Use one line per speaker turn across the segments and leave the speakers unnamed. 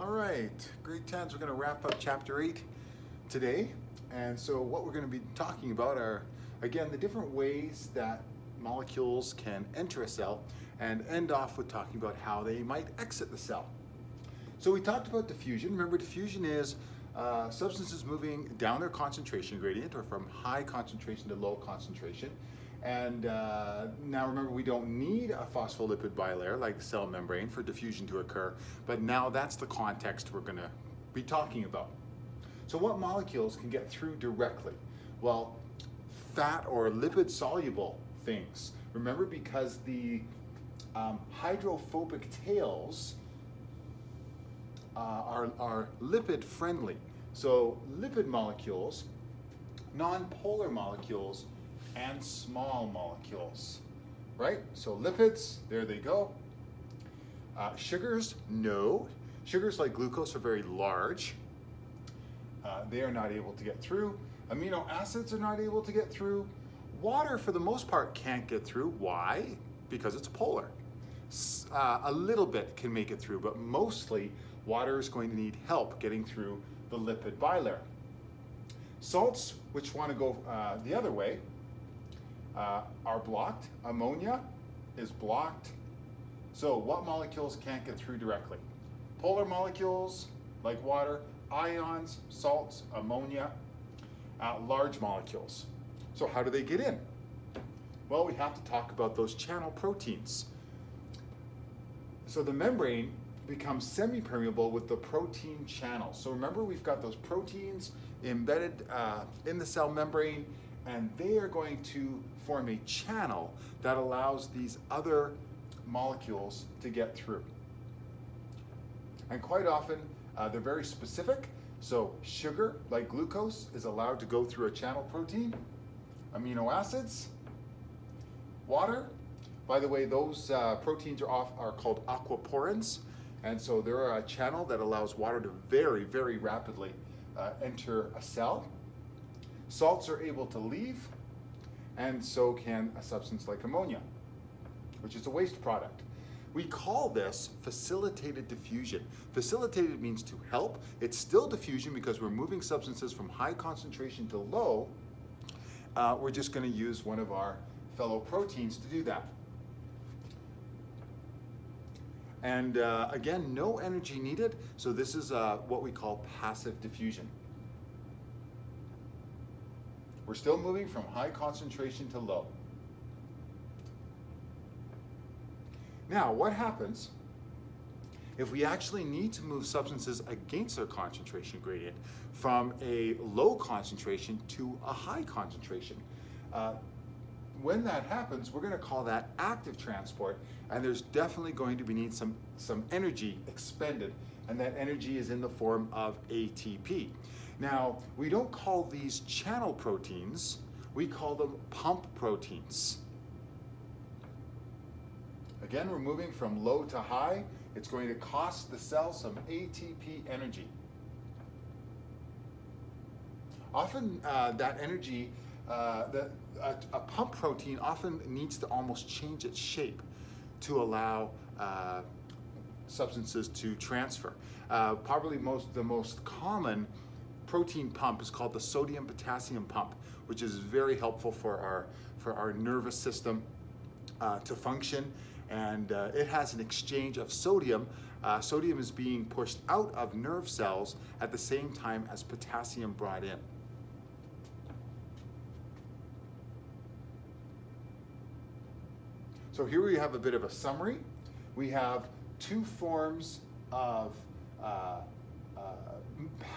All right, grade 10s, we're going to wrap up chapter 8 today. And so what we're going to be talking about are, again, the different ways that molecules can enter a cell, and end off with talking about how they might exit the cell. So we talked about diffusion. Remember, diffusion is substances moving down their concentration gradient, or from high concentration to low concentration. And now remember, we don't need a phospholipid bilayer like cell membrane for diffusion to occur, but now that's the context we're going to be talking about. So what molecules can get through directly? Well, fat or lipid soluble things. Remember, because the hydrophobic tails are lipid friendly. So lipid molecules, non-polar molecules, and small molecules, right? So lipids, there they go. Sugars, no. Sugars like glucose are very large. They are not able to get through. Amino acids are not able to get through. Water, for the most part, can't get through. Why? Because it's polar. A little bit can make it through, but mostly water is going to need help getting through the lipid bilayer. Salts, which want to go the other way, are blocked. Ammonia is blocked. So what molecules can't get through directly? Polar molecules like water, ions, salts, ammonia, large molecules. So how do they get in? Well, we have to talk about those channel proteins. So the membrane becomes semi-permeable with the protein channels. So remember, we've got those proteins embedded in the cell membrane, and they are going to form a channel that allows these other molecules to get through. And quite often, they're very specific. So sugar, like glucose, is allowed to go through a channel protein. Amino acids, water. By the way, those proteins are called aquaporins. And so they're a channel that allows water to very, very rapidly enter a cell. Salts are able to leave, and so can a substance like ammonia, which is a waste product. We call this facilitated diffusion. Facilitated means to help. It's still diffusion because we're moving substances from high concentration to low. We're just going to use one of our fellow proteins to do that. And again, no energy needed, so this is what we call passive diffusion. We're still moving from high concentration to low. Now, what happens if we actually need to move substances against their concentration gradient from a low concentration to a high concentration? When that happens, we're going to call that active transport, and there's definitely going to need some energy expended, and that energy is in the form of ATP. Now, we don't call these channel proteins, we call them pump proteins. Again, we're moving from low to high. It's going to cost the cell some ATP energy. Often that energy, a pump protein often needs to almost change its shape to allow substances to transfer. Probably the most common protein pump is called the sodium-potassium pump, which is very helpful for our nervous system to function. And it has an exchange of sodium. Sodium is being pushed out of nerve cells at the same time as potassium brought in. So here we have a bit of a summary. We have two forms of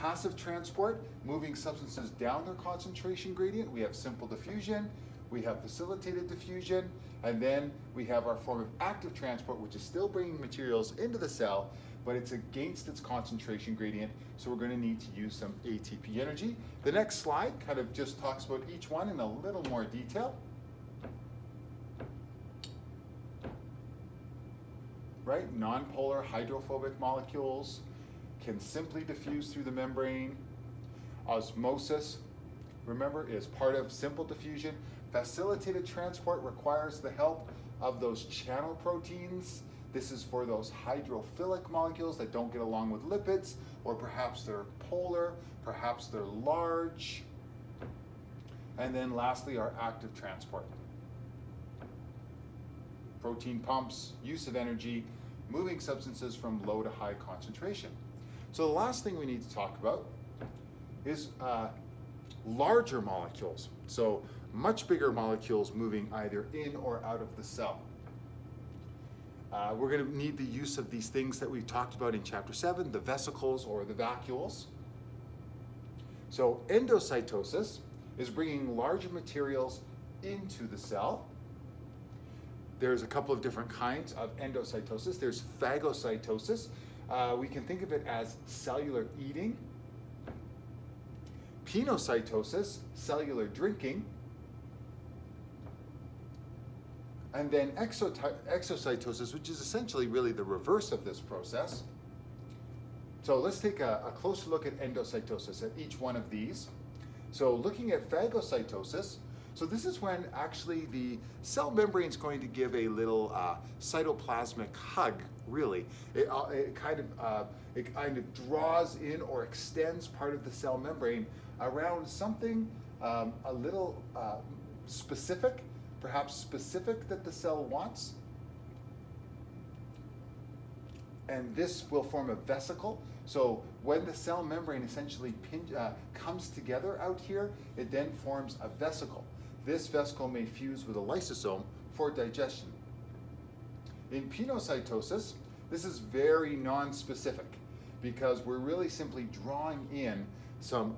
passive transport, moving substances down their concentration gradient. We have simple diffusion, we have facilitated diffusion, and then we have our form of active transport, which is still bringing materials into the cell, but it's against its concentration gradient, so we're going to need to use some ATP energy. The next slide kind of just talks about each one in a little more detail. Right? Non-polar hydrophobic molecules can simply diffuse through the membrane. Osmosis, remember, is part of simple diffusion. Facilitated transport requires the help of those channel proteins This is for those hydrophilic molecules that don't get along with lipids, or perhaps they're polar, perhaps they're large. And then lastly, our active transport. Protein pumps, use of energy, moving substances from low to high concentration. So the last thing we need to talk about is larger molecules. So much bigger molecules moving either in or out of the cell. We're going to need the use of these things that we talked about in chapter 7, the vesicles or the vacuoles. So endocytosis is bringing larger materials into the cell. There's a couple of different kinds of endocytosis. There's phagocytosis. We can think of it as cellular eating. Penocytosis, cellular drinking. And then exocytosis, which is essentially really the reverse of this process. So let's take a closer look at endocytosis, at each one of these. So looking at phagocytosis, so this is when actually the cell membrane is going to give a little cytoplasmic hug, really. It kind of draws in or extends part of the cell membrane around something a little specific, perhaps specific that the cell wants. And this will form a vesicle. So when the cell membrane essentially comes together out here, it then forms a vesicle. This vesicle may fuse with a lysosome for digestion. In penocytosis, this is very non-specific because we're really simply drawing in some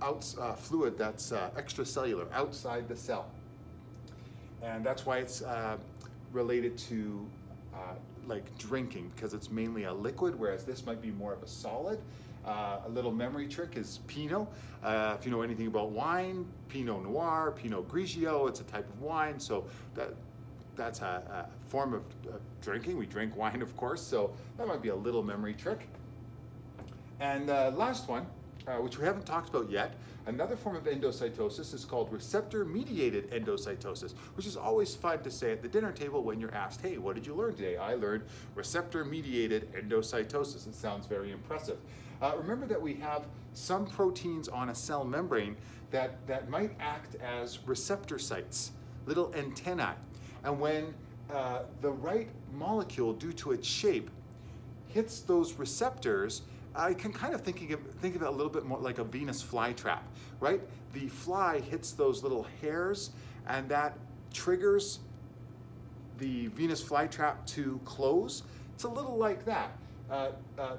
fluid that's extracellular, outside the cell. And that's why it's related to like drinking, because it's mainly a liquid, whereas this might be more of a solid. A little memory trick is Pinot. If you know anything about wine, Pinot Noir, Pinot Grigio, it's a type of wine. So that's a form of drinking. We drink wine, of course, so that might be a little memory trick. And last one, which we haven't talked about yet, another form of endocytosis is called receptor-mediated endocytosis, which is always fun to say at the dinner table when you're asked, hey, what did you learn today? I learned receptor-mediated endocytosis. It sounds very impressive. Remember that we have some proteins on a cell membrane that might act as receptor sites, little antennae. And when the right molecule, due to its shape, hits those receptors, I can kind of think of it a little bit more like a Venus flytrap, right? The fly hits those little hairs, and that triggers the Venus flytrap to close. It's a little like that.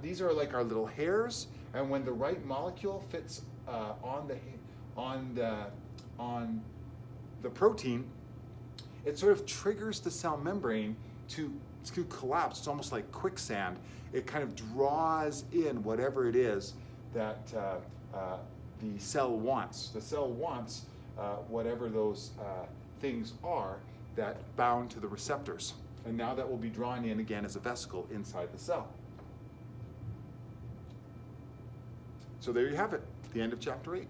These are like our little hairs, and when the right molecule fits on the protein, it sort of triggers the cell membrane to collapse. It's almost like quicksand. It kind of draws in whatever it is that the cell wants. The cell wants whatever those things are that bound to the receptors. And now that will be drawn in again as a vesicle inside the cell. So there you have it, the end of chapter 8.